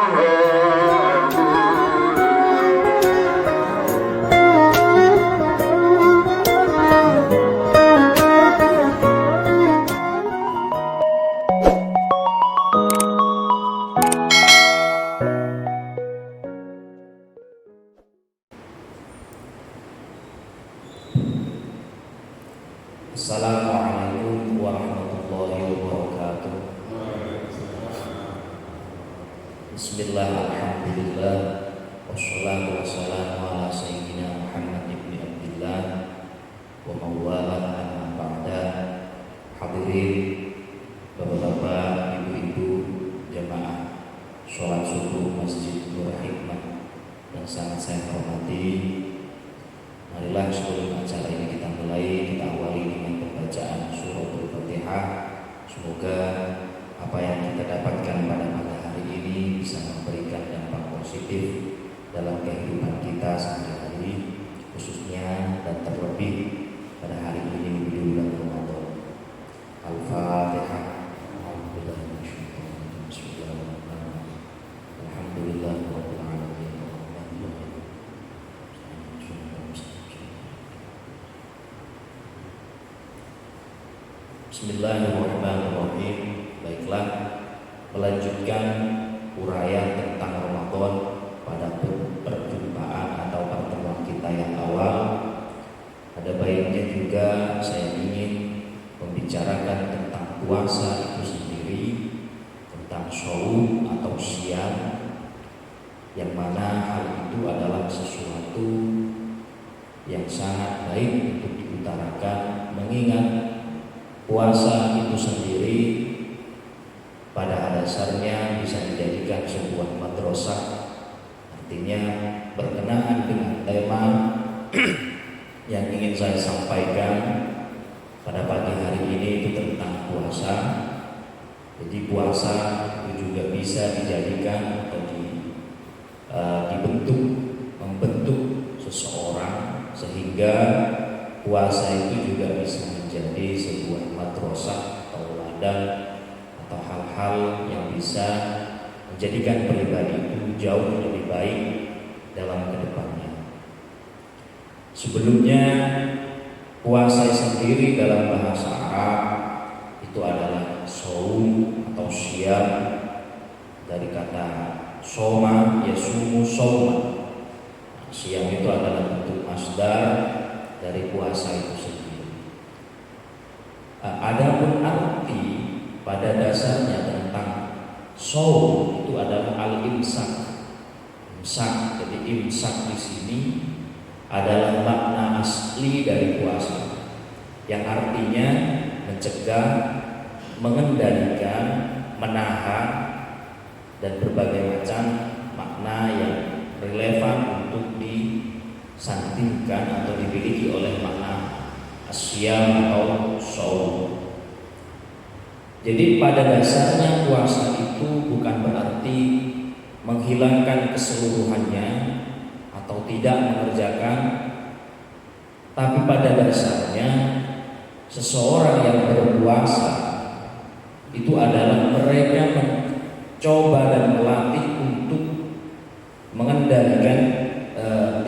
Assalamualaikum warahmatullahi wabarakatuh. Bismillah, alhamdulillah, wassalatu wassalamu ala sayyidina Muhammad ibn Abdillah wa mawala amma ba'da. Hadirin bapak-bapak, ibu-ibu, jamaah sholat subuh Masjid Nur Hikmah yang sangat saya hormati, marilah sebelum acara ini kita mulai, kita awali dengan pembacaan suratul Fatihah. Semoga apa yang kita dapatkan pada malam hari ini bisa memberikan dampak positif dalam kehidupan kita sehari-hari, khususnya dan terlebih pada hari ini di bulan Ramadan. Al-Fatihah. Bismillahirrahmanirrahim. Baiklah, melanjutkan uraian tentang Ramadan pada perjumpaan atau pertemuan kita yang awal. Ada baiknya juga saya ingin membicarakan tentang puasa itu sendiri, tentang shaum atau siam, yang mana hal itu adalah sesuatu yang sangat baik untuk diutarakan, mengingat puasa itu sendiri pada dasarnya bisa dijadikan sebuah madrasah. Artinya berkenaan dengan tema yang ingin saya sampaikan pada pagi hari ini itu tentang puasa. Jadi puasa itu juga bisa dijadikan atau membentuk seseorang, sehingga puasa itu juga bisa menjadi sebuah madrasah atau ladang atau hal-hal yang bisa menjadikan pribadi itu jauh lebih baik dalam kedepannya. Sebelumnya, puasa sendiri dalam bahasa Arab itu adalah shaum atau siam, dari kata soma yasumu shauma. Siam itu adalah bentuk masdar dari puasa itu sendiri. Adapun arti pada dasarnya tentang shaum itu adalah al-imsak. Imsak, jadi imsak di sini adalah makna asli dari puasa, yang artinya mencegah, mengendalikan, menahan, dan berbagai macam makna yang relevan untuk disandingkan atau dimiliki oleh makna asyam atau shaum. Jadi pada dasarnya puasa itu bukan berarti menghilangkan keseluruhannya atau tidak mengerjakan, tapi pada dasarnya seseorang yang berpuasa itu adalah mereka mencoba dan melatih untuk mengendalikan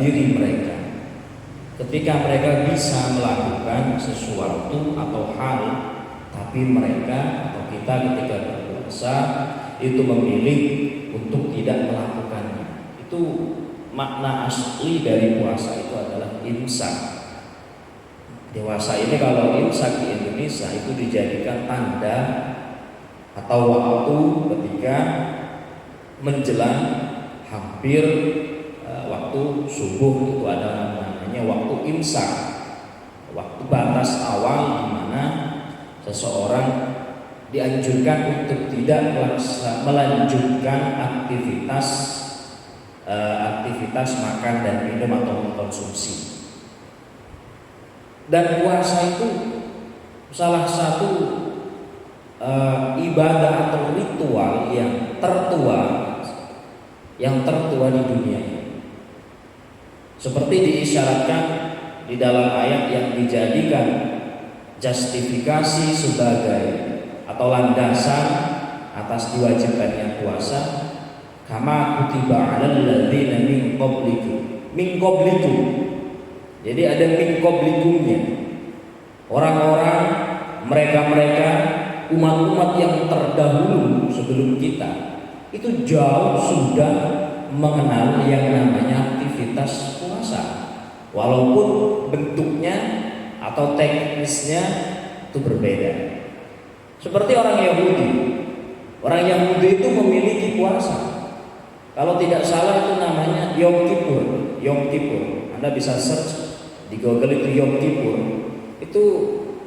diri mereka. Ketika mereka bisa melakukan sesuatu atau hal, tapi mereka atau kita ketika berpuasa itu memilih untuk tidak melakukannya. Itu makna asli dari puasa, itu adalah imsak. Dewasa ini kalau imsak di Indonesia itu dijadikan tanda atau waktu ketika menjelang hampir waktu subuh, itu ada namanya waktu imsak, waktu batas awal di mana seseorang dianjurkan untuk tidak melanjutkan aktivitas makan dan minum atau mengkonsumsi. Dan puasa itu salah satu ibadah atau ritual yang tertua di dunia ini. Seperti diisyaratkan di dalam ayat yang dijadikan justifikasi sebagai atau landasan atas diwajibkannya puasa, kama kutiba 'alal ladzina min qablikum. Min qablikum. Jadi ada min qablikumnya. Orang-orang, mereka-mereka, umat-umat yang terdahulu sebelum kita itu jauh sudah mengenal yang namanya aktivitas puasa. Walaupun bentuknya atau teknisnya itu berbeda. Seperti orang Yahudi. Orang Yahudi itu memiliki puasa. Kalau tidak salah itu namanya Yom Kippur. Yom Kippur. Anda bisa search di Google itu Yom Kippur. Itu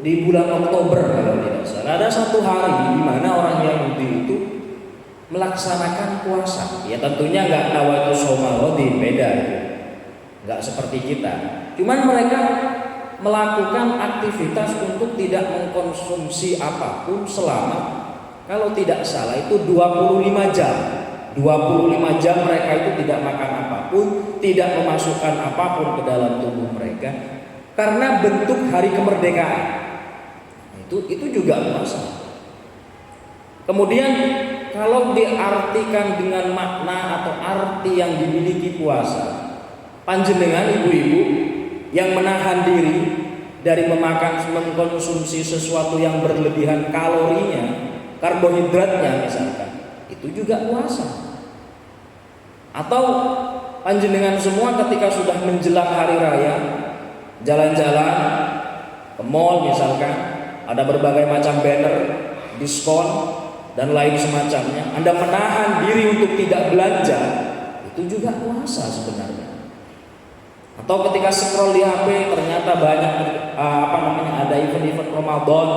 di bulan Oktober kalau tidak salah. Ada satu hari di mana orang Yahudi itu melaksanakan puasa. Ya tentunya nggak nawaitu shaumawadi, beda. Nggak seperti kita. Cuman mereka melakukan aktivitas untuk tidak mengkonsumsi apapun selama, kalau tidak salah itu 25 jam. 25 jam mereka itu tidak makan apapun, tidak memasukkan apapun ke dalam tubuh mereka karena bentuk hari kemerdekaan. Itu juga puasa. Kemudian kalau diartikan dengan makna atau arti yang dimiliki puasa, panjenengan ibu-ibu yang menahan diri dari mengkonsumsi sesuatu yang berlebihan kalorinya, karbohidratnya misalkan, itu juga puasa. Atau panjenengan semua ketika sudah menjelang hari raya jalan-jalan ke mall misalkan, ada berbagai macam banner diskon dan lain semacamnya, Anda menahan diri untuk tidak belanja, itu juga puasa sebenarnya. Atau ketika scroll di HP ternyata banyak ada event-event Ramadan,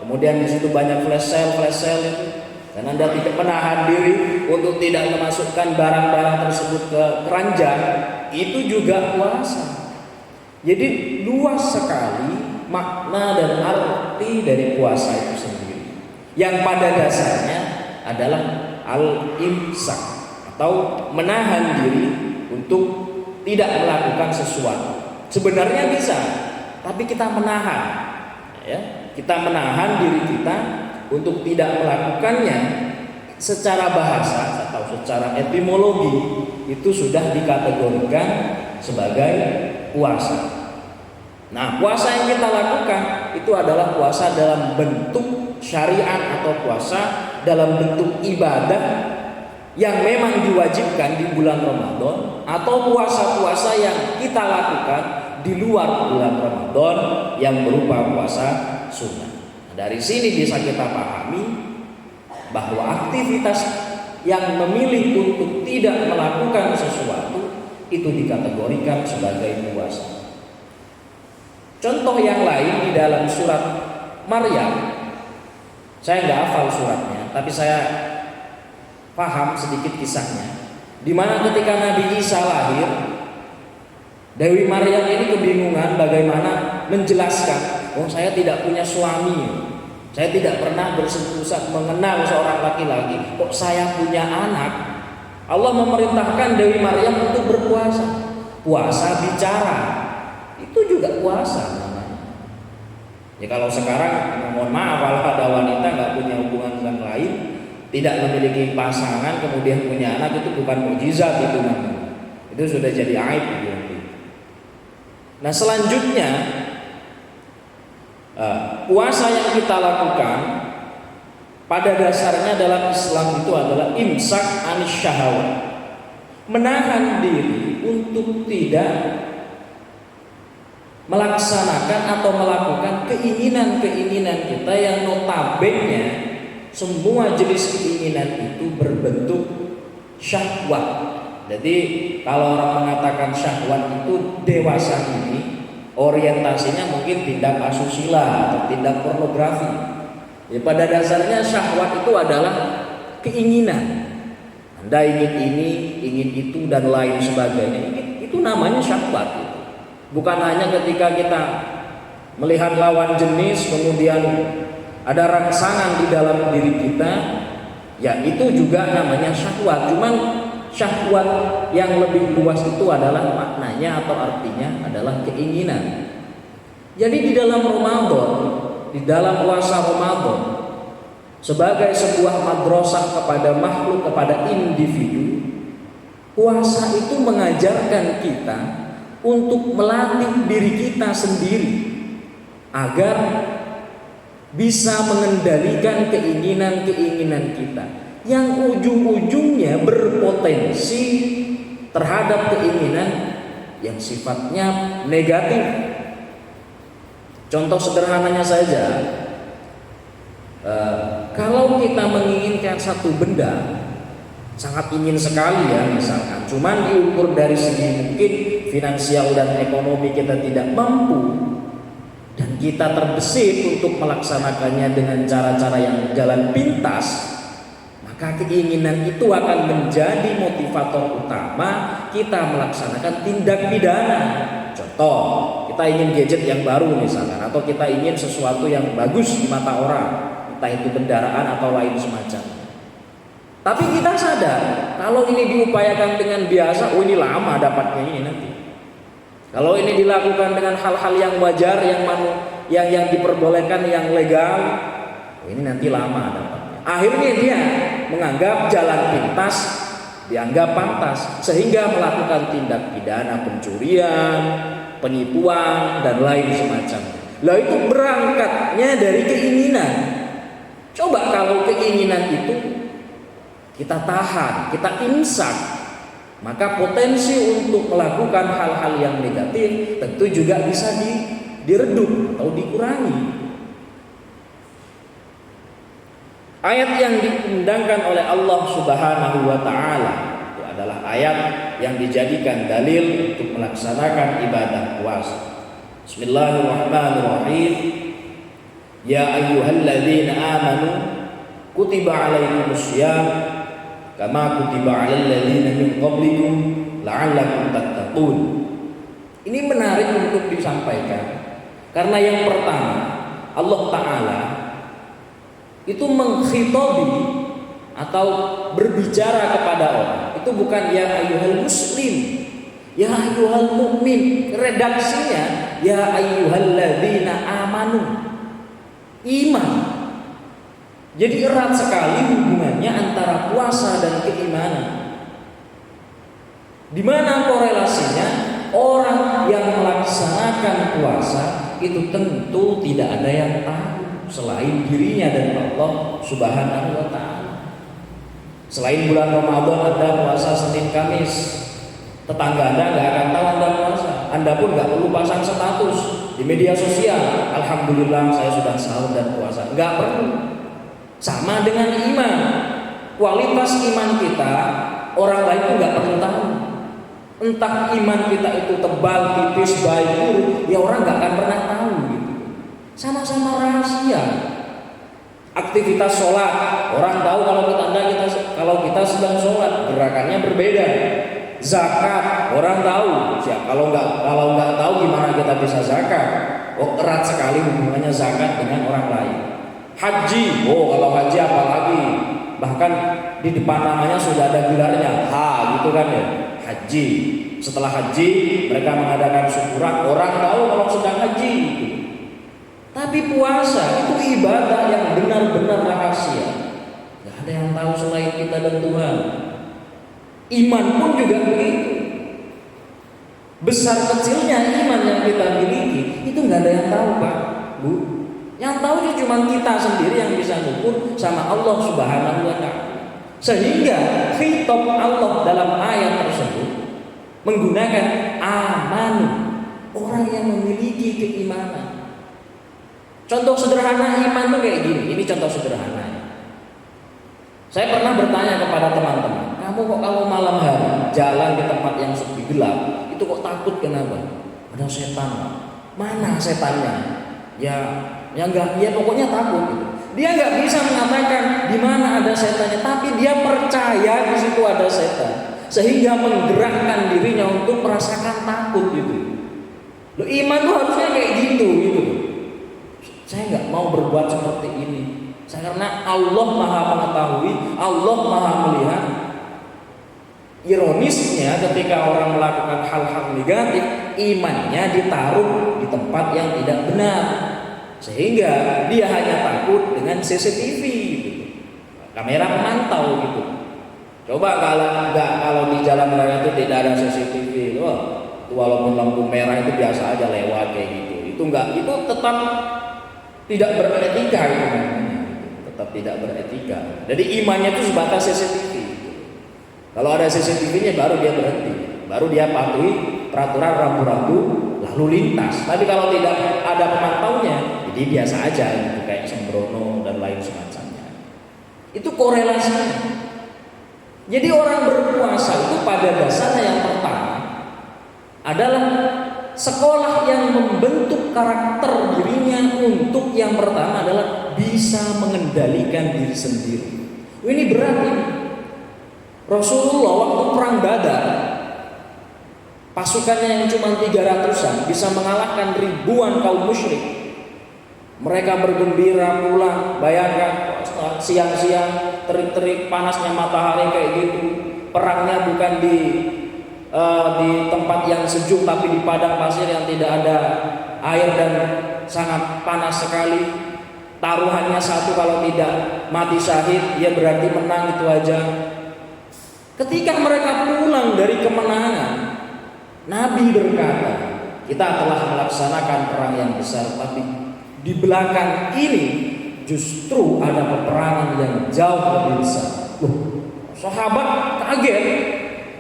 kemudian di situ banyak flash sale itu, dan Anda tidak menahan diri untuk tidak memasukkan barang-barang tersebut ke keranjang, itu juga puasa. Jadi luas sekali makna dan arti dari puasa itu sendiri, yang pada dasarnya adalah al-imsak atau menahan diri untuk tidak melakukan sesuatu. Sebenarnya bisa, tapi kita menahan, ya, kita menahan diri kita untuk tidak melakukannya. Secara bahasa atau secara etimologi itu sudah dikategorikan sebagai puasa. Nah, puasa yang kita lakukan itu adalah puasa dalam bentuk syariat atau puasa dalam bentuk ibadah yang memang diwajibkan di bulan Ramadan, atau puasa-puasa yang kita lakukan di luar bulan Ramadan yang berupa puasa sunnah. Nah, dari sini bisa kita pahami bahwa aktivitas yang memilih untuk tidak melakukan sesuatu itu dikategorikan sebagai puasa. Contoh yang lain di dalam surat Maryam, saya nggak hafal suratnya, tapi saya paham sedikit kisahnya, di mana ketika Nabi Isa lahir, Dewi Maryam ini kebingungan bagaimana menjelaskan, oh saya tidak punya suami, saya tidak pernah bersentuhan mengenal seorang laki-laki, kok saya punya anak. Allah memerintahkan Dewi Maryam untuk berpuasa, puasa bicara, itu juga puasa namanya. Ya kalau sekarang mohon maaf, kalau ada wanita nggak punya hubungan dengan lain, tidak memiliki pasangan kemudian punya anak, itu bukan mukjizat, itu namanya. Itu sudah jadi aib gitu. Nah, selanjutnya puasa yang kita lakukan pada dasarnya dalam Islam itu adalah imsak anis syahwat. Menahan diri untuk tidak melaksanakan atau melakukan keinginan-keinginan kita yang notabene semua jenis keinginan itu berbentuk syahwat. Jadi kalau orang mengatakan syahwat itu dewasa ini orientasinya mungkin tindak asusila atau tindak pornografi. Ya, pada dasarnya syahwat itu adalah keinginan. Anda ingin ini, ingin itu dan lain sebagainya. Itu namanya syahwat. Bukan hanya ketika kita melihat lawan jenis kemudian ada rangsangan di dalam diri kita, ya itu juga namanya syahwat. Cuman syahwat yang lebih luas itu adalah maknanya atau artinya adalah keinginan. Jadi di dalam Ramadan, di dalam puasa Ramadan, sebagai sebuah madrasah kepada makhluk, kepada individu, Puasa itu mengajarkan kita untuk melatih diri kita sendiri agar bisa mengendalikan keinginan-keinginan kita yang ujung-ujungnya berpotensi terhadap keinginan yang sifatnya negatif. Contoh sederhananya saja, kalau kita menginginkan satu benda, sangat ingin sekali ya misalkan, cuman diukur dari segi mungkin finansial dan ekonomi kita tidak mampu, dan kita terbesit untuk melaksanakannya dengan cara-cara yang jalan pintas, maka keinginan itu akan menjadi motivator utama kita melaksanakan tindak pidana. Contoh, kita ingin gadget yang baru misalkan, atau kita ingin sesuatu yang bagus di mata orang, entah itu kendaraan atau lain semacamnya. Tapi kita sadar kalau ini diupayakan dengan biasa, oh ini lama dapatnya ini nanti. Kalau ini dilakukan dengan hal-hal yang wajar, yang diperbolehkan, yang legal, oh ini nanti lama dapatnya. Akhirnya dia menganggap jalan pintas dianggap pantas, sehingga melakukan tindak pidana pencurian, penipuan, dan lain semacamnya. Lah itu berangkatnya dari keinginan. Coba kalau keinginan itu kita tahan, kita imsak, maka potensi untuk melakukan hal-hal yang negatif tentu juga bisa diredup atau dikurangi. Ayat yang diundangkan oleh Allah Subhanahu wa taala itu adalah ayat yang dijadikan dalil untuk melaksanakan ibadah puasa. Bismillahirrahmanirrahim. Ya ayyuhalladzina amanu kutiba alaikumussyam kama kutiba 'alal ladzina min qablikum la'allakum tattaqun. Ini menarik untuk disampaikan karena yang pertama, Allah taala itu mengkhitabi atau berbicara kepada orang. Itu bukan ya ayyuhal muslim, ya ayyuhal mu'min. Redaksinya ya ayyuhal ladzina amanu. Iman. Jadi erat sekali hubungannya antara puasa dan keimanan. Di mana korelasinya? Orang yang melaksanakan puasa itu tentu tidak ada yang tahu selain dirinya dan Allah Subhanahu wa taala. Selain bulan Ramadan ada puasa Senin Kamis, tetangga Anda nggak akan tahu Anda puasa. Anda pun nggak perlu pasang status di media sosial, alhamdulillah saya sudah sahur dan puasa. Nggak perlu. Sama dengan iman, kualitas iman kita orang lain itu nggak perlu tahu. Entah iman kita itu tebal, tipis, baik, buruk, ya orang nggak akan pernah tahu gitu. Sama-sama rahasia. Aktivitas sholat, orang tahu kalau kita sedang sholat, gerakannya berbeda. Zakat, orang tahu. Kalau nggak tahu gimana kita bisa zakat? Oh, erat sekali hubungannya zakat dengan orang lain. Haji, oh kalau haji apalagi, bahkan di depan namanya sudah ada gelarnya, gitu kan ya, haji. Setelah haji mereka mengadakan syukuran, orang tahu kalau sedang haji gitu. Tapi puasa itu ibadah yang benar-benar rahasia, gak ada yang tahu selain kita dan Tuhan. Iman pun juga begitu. Besar kecilnya iman yang kita miliki itu gak ada yang tahu, Pak, Bu. Yang tahu cuma kita sendiri yang bisa ngukur sama Allah Subhanahu wa taala. Sehingga khitab Allah dalam ayat tersebut menggunakan amanu, orang yang memiliki keimanan. Contoh sederhana iman itu kayak gini. Ini contoh sederhana. Saya pernah bertanya kepada teman-teman, kamu kok kalau malam hari jalan di tempat yang sepi gelap, itu kok takut kenapa? Ada setan. Mana setannya? Ya pokoknya takut gitu. Dia nggak bisa mengatakan di mana ada setannya, tapi dia percaya di situ ada setan, sehingga menggerakkan dirinya untuk merasakan takut gitu. Loh, iman tuh harusnya kayak gitu. Saya nggak mau berbuat seperti ini. Karena Allah Maha mengetahui, Allah Maha melihat. Ironisnya ketika orang melakukan hal-hal negatif, imannya ditaruh di tempat yang tidak benar. Sehingga dia hanya takut dengan CCTV gitu. Kamera pemantau gitu. Coba kalau di jalan raya itu tidak ada CCTV, wah, itu walaupun lampu merah itu biasa aja lewat kayak gitu. Itu tetap tidak beretika itu namanya. Tetap tidak beretika. Jadi imannya itu sebatas CCTV. Kalau ada CCTV-nya baru dia berhenti, baru dia patuhi peraturan rambu-rambu lalu lintas. Tapi kalau tidak ada pemantaunya, jadi biasa aja gitu, kayak sembrono dan lain semacamnya. Itu korelasinya. Jadi orang berpuasa itu pada dasarnya yang pertama adalah sekolah yang membentuk karakter dirinya untuk yang pertama adalah bisa mengendalikan diri sendiri. Ini berat ini. Rasulullah waktu perang Badar, pasukannya yang cuma 300-an bisa mengalahkan ribuan kaum musyrik. Mereka bergembira pulang, bayangkan siang-siang terik-terik panasnya matahari kayak gitu. Perangnya bukan di tempat yang sejuk tapi di padang pasir yang tidak ada air dan sangat panas sekali. Taruhannya satu, kalau tidak mati syahid ya berarti menang, itu aja. Ketika mereka pulang dari kemenangan, Nabi berkata, kita telah melaksanakan perang yang besar, tapi di belakang ini justru ada peperangan yang jauh lebih besar. Sahabat kaget.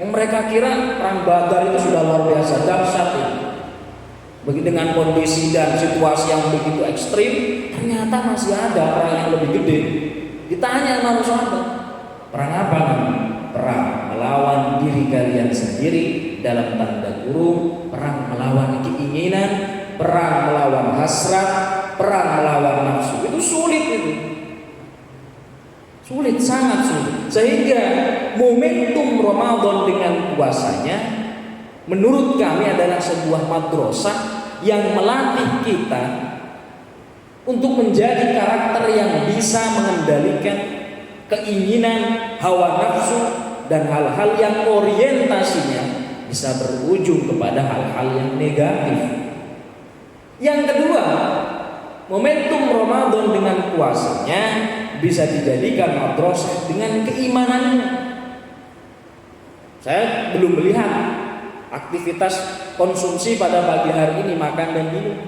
Mereka kira perang Badar itu sudah luar biasa dahsyat ini. Begitu dengan kondisi dan situasi yang begitu ekstrim, ternyata masih ada perang yang lebih gede. Ditanya sama sahabat, perang apa namanya? Perang melawan diri kalian sendiri, dalam tanda kurung, perang melawan keinginan, perang melawan hasrat, perang melawan nafsu. Itu sulit itu. Sulit, sangat sulit. Sehingga momentum Ramadan dengan puasanya menurut kami adalah sebuah madrasah yang melatih kita untuk menjadi karakter yang bisa mengendalikan keinginan, hawa nafsu, dan hal-hal yang orientasinya bisa berujung kepada hal-hal yang negatif. Yang kedua, momentum Ramadan dengan puasanya bisa dijadikan madrasah dengan keimanannya. Saya belum melihat aktivitas konsumsi pada pagi hari ini, makan dan minum,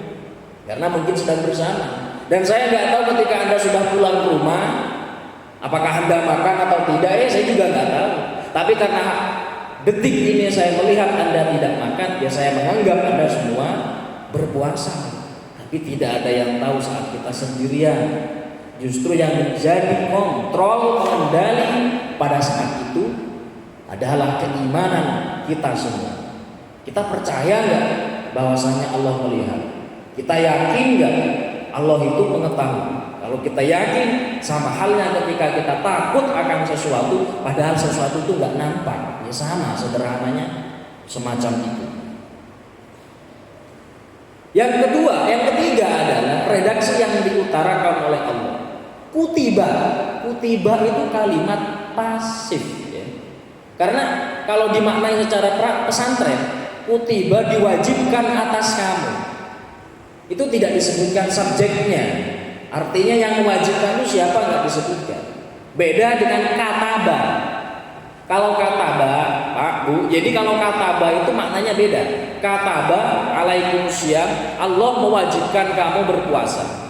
karena mungkin sedang bersama. Dan saya nggak tahu ketika Anda sudah pulang ke rumah, apakah Anda makan atau tidak, ya saya juga nggak tahu. Tapi karena detik ini saya melihat Anda tidak makan, ya saya menganggap Anda semua berpuasa. Tapi tidak ada yang tahu saat kita sendirian. Justru yang menjadi kontrol kendali pada saat itu adalah keimanan kita semua. Kita percaya nggak bahwasanya Allah melihat? Kita yakin nggak Allah itu mengetahui? Kalau kita yakin, sama halnya ketika kita takut akan sesuatu, padahal sesuatu itu nggak nampak, ya sama sederhananya semacam itu. Yang ketiga adalah redaksi yang diutarakan oleh Allah. Kutiba itu kalimat pasif, ya. Karena kalau dimaknai secara pesantren, kutiba diwajibkan atas kamu. Itu tidak disebutkan subjeknya. Artinya yang mewajibkan itu siapa nggak disebutkan. Beda dengan kataba. Kalau kataba, Pak, Bu, jadi kalau kataba itu maknanya beda. Kataba alaikumusiyam, Allah mewajibkan kamu berpuasa.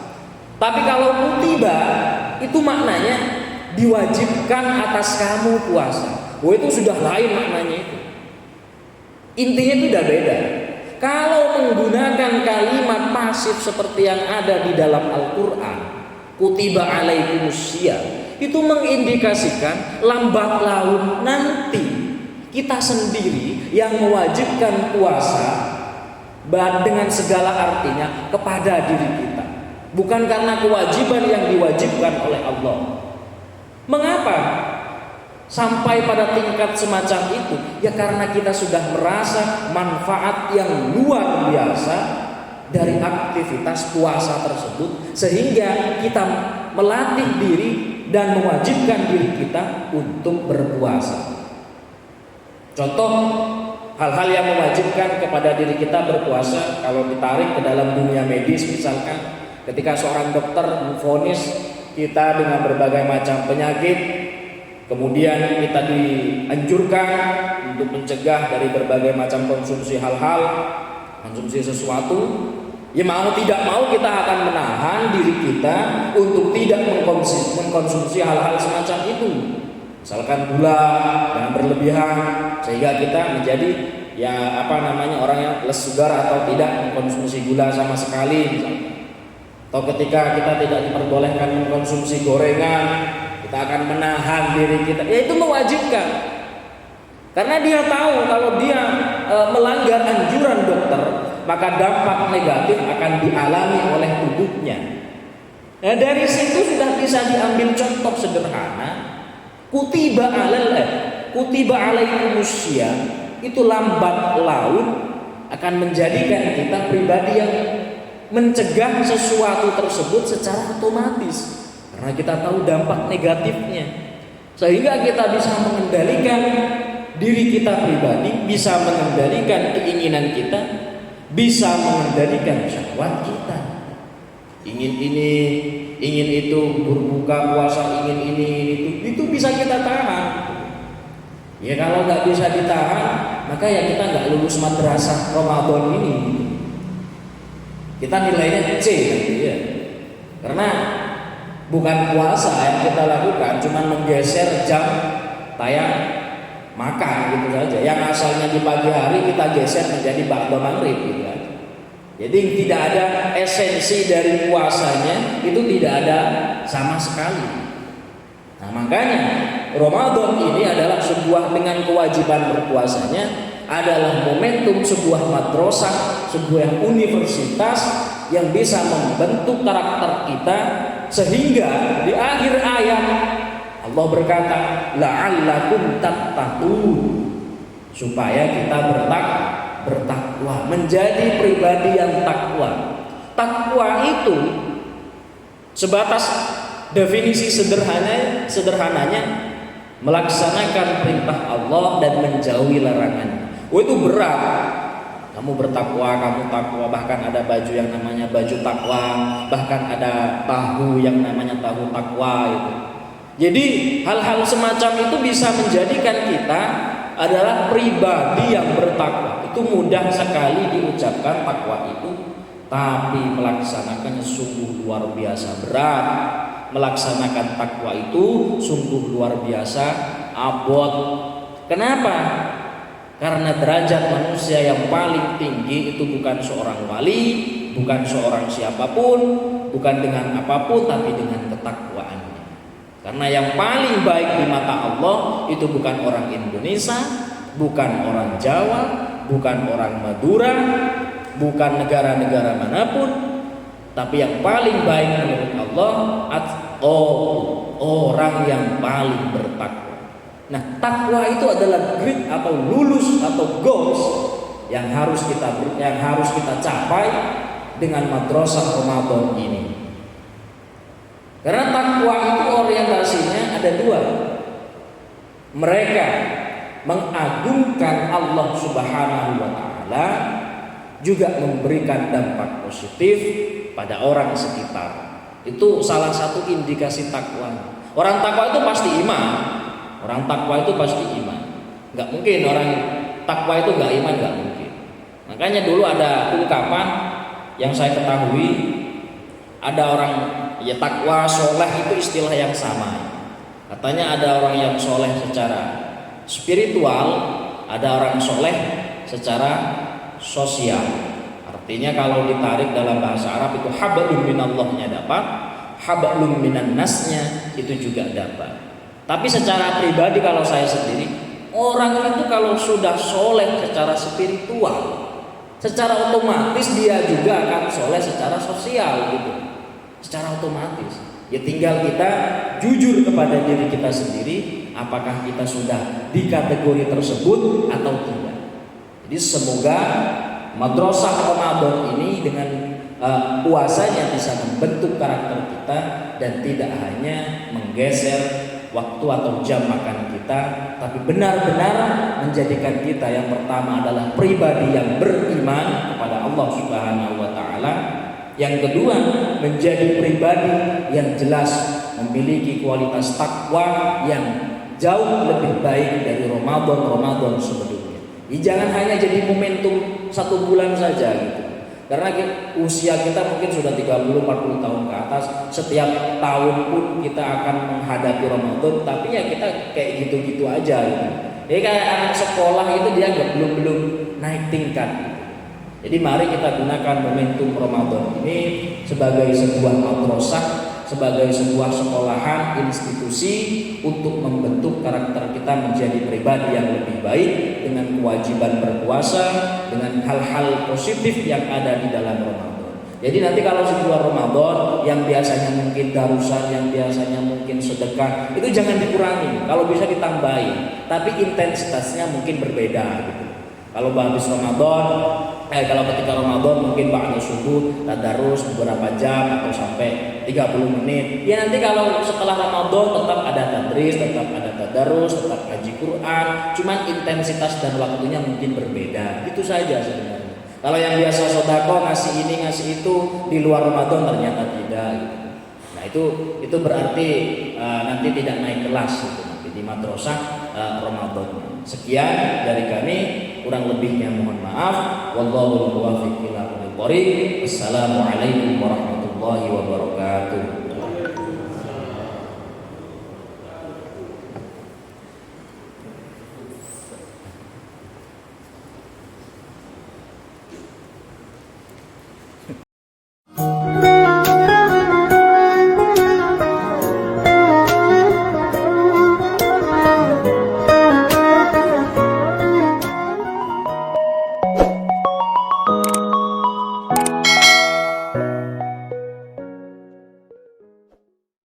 Tapi kalau kutiba itu maknanya diwajibkan atas kamu puasa. Oh, itu sudah lain maknanya itu. Intinya itu udah beda. Kalau menggunakan kalimat pasif seperti yang ada di dalam Al-Quran, kutiba alaikumusiyam, itu mengindikasikan lambat laun nanti kita sendiri yang mewajibkan puasa dengan segala artinya kepada diri kita, bukan karena kewajiban yang diwajibkan oleh Allah. Mengapa sampai pada tingkat semacam itu? Ya karena kita sudah merasa manfaat yang luar biasa dari aktivitas puasa tersebut, sehingga kita melatih diri dan mewajibkan diri kita untuk berpuasa. Contoh hal-hal yang mewajibkan kepada diri kita berpuasa, kalau ditarik ke dalam dunia medis, misalkan ketika seorang dokter memvonis kita dengan berbagai macam penyakit, Kemudian kita dianjurkan untuk mencegah dari berbagai macam konsumsi hal-hal, konsumsi sesuatu. Ya mau tidak mau kita akan menahan diri kita untuk tidak mengkonsumsi hal-hal semacam itu. Misalkan gula yang berlebihan sehingga kita menjadi orang yang less sugar atau tidak mengkonsumsi gula sama sekali misalnya. Atau ketika kita tidak diperbolehkan mengkonsumsi gorengan, kita akan menahan diri kita. Ya itu mewajibkan. Karena dia tahu kalau dia melanggar anjuran dokter, maka dampak negatif akan dialami oleh tubuhnya. Nah, dari situ sudah bisa diambil contoh sederhana. Kutiba alaikumusya itu lambat laun akan menjadikan kita pribadi yang mencegah sesuatu tersebut secara otomatis. Karena kita tahu dampak negatifnya. Sehingga kita bisa mengendalikan diri kita pribadi, bisa mengendalikan keinginan kita, bisa mengendalikan syahwat kita. Ingin ini, ingin itu, berbuka puasa, ingin ini, itu bisa kita tahan. Ya kalau nggak bisa ditahan, maka ya kita nggak lulus madrasah Ramadan ini. Kita nilainya C nanti ya. Karena bukan puasa yang kita lakukan, cuma menggeser jam tayang makan gitu saja. Yang asalnya di pagi hari kita geser menjadi ba'da maghrib gitu kan. Jadi tidak ada esensi dari puasanya, itu tidak ada sama sekali. Nah makanya Ramadan ini adalah sebuah, dengan kewajiban berpuasanya, adalah momentum sebuah madrasah, sebuah universitas yang bisa membentuk karakter kita, sehingga di akhir ayat Allah berkata la'allakum tattaqun, supaya kita bertakwa, menjadi pribadi yang takwa. Takwa itu sebatas definisi sederhananya melaksanakan perintah Allah dan menjauhi larangannya. Oh itu berat. Kamu bertakwa, kamu takwa, bahkan ada baju yang namanya baju takwa, bahkan ada tahu yang namanya tahu takwa itu. Jadi hal-hal semacam itu bisa menjadikan kita adalah pribadi yang bertakwa. Itu mudah sekali diucapkan takwa itu, tapi melaksanakannya sungguh luar biasa berat. Melaksanakan takwa itu sungguh luar biasa abot. Kenapa? Karena derajat manusia yang paling tinggi itu bukan seorang wali, bukan seorang siapapun, bukan dengan apapun, tapi dengan ketakwaannya. Karena yang paling baik di mata Allah itu bukan orang Indonesia, bukan orang Jawa, bukan orang Madura, bukan negara-negara manapun, tapi yang paling baik menurut Allah orang yang paling bertakwa. Nah, takwa itu adalah grade atau lulus atau goals yang harus kita capai dengan madrasah Ramadan ini. Karena takwa itu orientasinya ada dua. Mereka mengagungkan Allah Subhanahu wa taala, juga memberikan dampak positif pada orang sekitar. Itu salah satu indikasi takwa. Orang takwa itu pasti iman. Orang takwa itu pasti iman. Gak mungkin orang takwa itu gak iman, gak mungkin. Makanya dulu ada ungkapan yang saya ketahui, ada orang ya takwa soleh itu istilah yang sama. Katanya ada orang yang soleh secara spiritual, ada orang soleh secara sosial. Artinya kalau ditarik dalam bahasa Arab itu hablum minallahnya dapat, hablum minan nasnya itu juga dapat. Tapi secara pribadi kalau saya sendiri, orang itu kalau sudah soleh secara spiritual, secara otomatis dia juga akan soleh secara sosial gitu. Secara otomatis. Ya tinggal kita jujur kepada diri kita sendiri, apakah kita sudah di kategori tersebut atau tidak. Jadi semoga madrasah Ramadan ini dengan puasanya bisa membentuk karakter kita dan tidak hanya menggeser waktu atau jam makan kita, tapi benar-benar menjadikan kita yang pertama adalah pribadi yang beriman kepada Allah Subhanahu wa taala. Yang kedua, menjadi pribadi yang jelas memiliki kualitas takwa yang jauh lebih baik dari Ramadan sebelumnya. Jangan hanya jadi momentum 1 bulan saja gitu. Karena usia kita mungkin sudah 30-40 tahun ke atas, setiap tahun pun kita akan menghadapi Ramadan, tapi ya kita kayak gitu-gitu aja gitu. Jadi kayak anak sekolah itu dia belum naik tingkat gitu. Jadi mari kita gunakan momentum Ramadan ini sebagai sebuah madrasah, sebagai sebuah sekolahan, institusi untuk membentuk karakter kita menjadi pribadi yang lebih baik dengan kewajiban berpuasa, dengan hal-hal positif yang ada di dalam Ramadan. Jadi nanti kalau sebuah Ramadan yang biasanya mungkin darusan, yang biasanya mungkin sedekah, itu jangan dikurangi, kalau bisa ditambahin, tapi intensitasnya mungkin berbeda gitu. Kalau habis Ramadan, kalau ketika Ramadan mungkin ba'da subuh tadarus beberapa jam atau sampai 30 menit. Ya nanti kalau setelah Ramadan tetap ada tadris, tetap ada tadarus, tetap ngaji Quran, cuman intensitas dan waktunya mungkin berbeda. Itu saja sebenarnya. Kalau yang biasa sedekah ngasih ini ngasih itu di luar Ramadan ternyata tidak gitu. Nah, itu berarti nanti tidak naik kelas gitu nanti di madrasah Ramadan. Sekian dari kami, kurang lebihnya mohon maaf. Wallahul muwaffiq ila aqwamit thoriq. Wassalamualaikum warahmatullahi wabarakatuh.